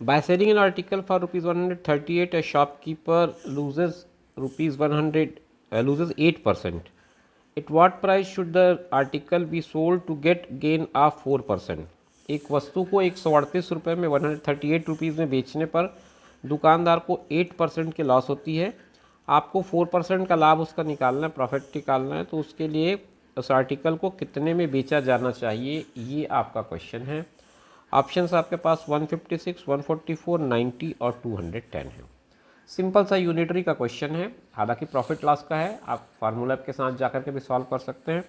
By selling an article for rupees 138, a shopkeeper loses rupees 100 loses 8%. At what price should the article be sold to get gain of 4%? एक वस्तु को 138 रुपये में 138 rupees में बेचने पर दुकानदार को 8% की लॉस होती है। आपको 4% का लाभ उसका निकालना है, प्रॉफिट निकालना है, तो उसके लिए उस आर्टिकल को कितने में बेचा जाना चाहिए, ये आपका क्वेश्चन है। ऑप्शंस आपके पास 156, 144, 90 और 210 है। सिंपल सा यूनिटरी का क्वेश्चन है, हालांकि प्रॉफिट लॉस का है, आप फार्मूला के साथ जाकर के भी सॉल्व कर सकते हैं,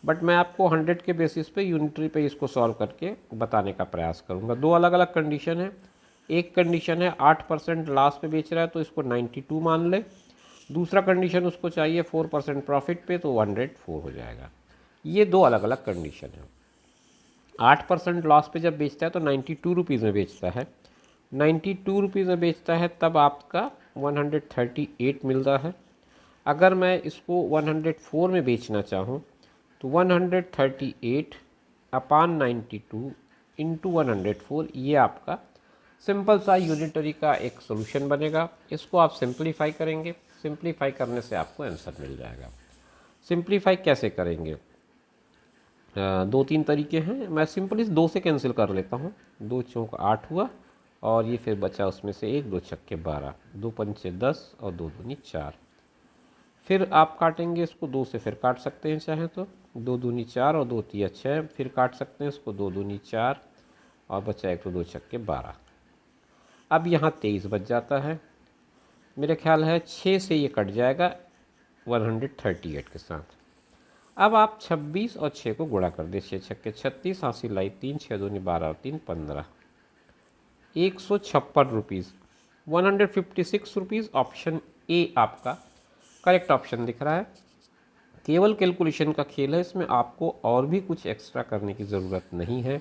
बट मैं आपको 100 के बेसिस पे यूनिटरी पे इसको सॉल्व करके बताने का प्रयास करूंगा। दो अलग अलग कंडीशन है। एक कंडीशन है 8% लॉस पे बेच रहा है तो इसको 92 मान ले। दूसरा कंडीशन उसको चाहिए 4% प्रॉफिट पे, तो 104 हो जाएगा। ये दो अलग अलग कंडीशन है। 8% लॉस पे जब बेचता है तो 92 रुपीज़ में बेचता है, 92 रुपीज़ में बेचता है तब आपका 138 मिलता है। अगर मैं इसको 104 में बेचना चाहूँ तो 138 अपान 92 इंटू 104, ये आपका सिंपल सा यूनिटरी का एक सोल्यूशन बनेगा। इसको आप सिंप्लीफाई करेंगे, सिंप्लीफाई करने से आपको आंसर मिल जाएगा। सिंप्लीफाई कैसे करेंगे? दो तीन तरीके हैं। मैं सिंपल इस 2 से कैंसिल कर लेता हूँ। 2 चौक 8 हुआ और ये फिर बचा उसमें से 1, 2 छक्के 12, 2 पंचे 10 और 2 दूनी 4। फिर आप काटेंगे इसको 2 से, फिर काट सकते हैं चाहे तो 2 दूनी 4 और 2 तिया 6, फिर काट सकते हैं इसको 2 दूनी 4 और बचा 1 तो 2 छक्के 12। अब यहाँ 23 बच जाता है। मेरे ख्याल है 6 से ये कट जाएगा 138 के साथ। अब आप 26 और 6 को गुणा कर दे, 6 छक्के 36, हासिल लाई 3, 6 दूनी 12 और 3 15, 156 रुपीज़, 156 रुपीज़। ऑप्शन ए आपका करेक्ट ऑप्शन दिख रहा है। केवल कैलकुलेशन का खेल है, इसमें आपको और भी कुछ एक्स्ट्रा करने की ज़रूरत नहीं है।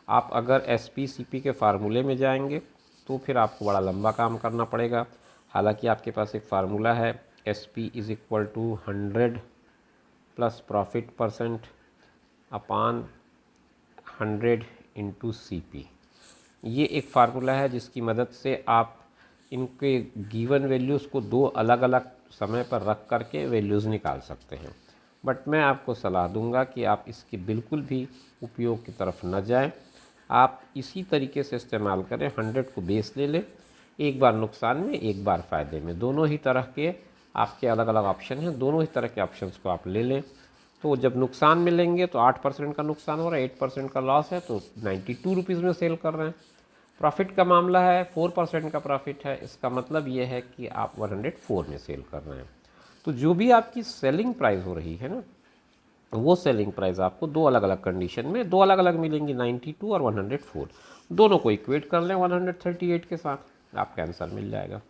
आप अगर SPCP के फार्मूले में जाएंगे तो फिर आपको बड़ा लंबा काम करना पड़ेगा। हालांकि आपके पास एक फार्मूला है, SP = 100 प्लस प्रॉफिट परसेंट अपान 100 इंटू CP। ये एक फार्मूला है जिसकी मदद से आप इनके गिवन वैल्यूज़ को दो अलग अलग समय पर रख करके वैल्यूज़ निकाल सकते हैं। बट मैं आपको सलाह दूंगा कि आप इसके बिल्कुल भी उपयोग की तरफ न जाएं। आप इसी तरीके से इस्तेमाल करें, 100 को बेस ले लें, एक बार नुकसान में एक बार फ़ायदे में, दोनों ही तरह के आपके अलग अलग ऑप्शन हैं, दोनों ही तरह के ऑप्शंस को आप ले लें। तो जब नुकसान में लेंगे तो 8% का नुकसान हो रहा है, 8% का लॉस है, तो 92 रुपीज़ में सेल कर रहे हैं। प्रॉफिट का मामला है, 4% का प्रॉफिट है, इसका मतलब ये है कि आप 104 में सेल कर रहे हैं। तो जो भी आपकी सेलिंग प्राइस हो रही है ना, वो सेलिंग प्राइस आपको दो अलग अलग कंडीशन में दो अलग अलग मिलेंगी, 92 और 104। दोनों को इक्वेट कर लें 138 के साथ, आपका आंसर मिल जाएगा।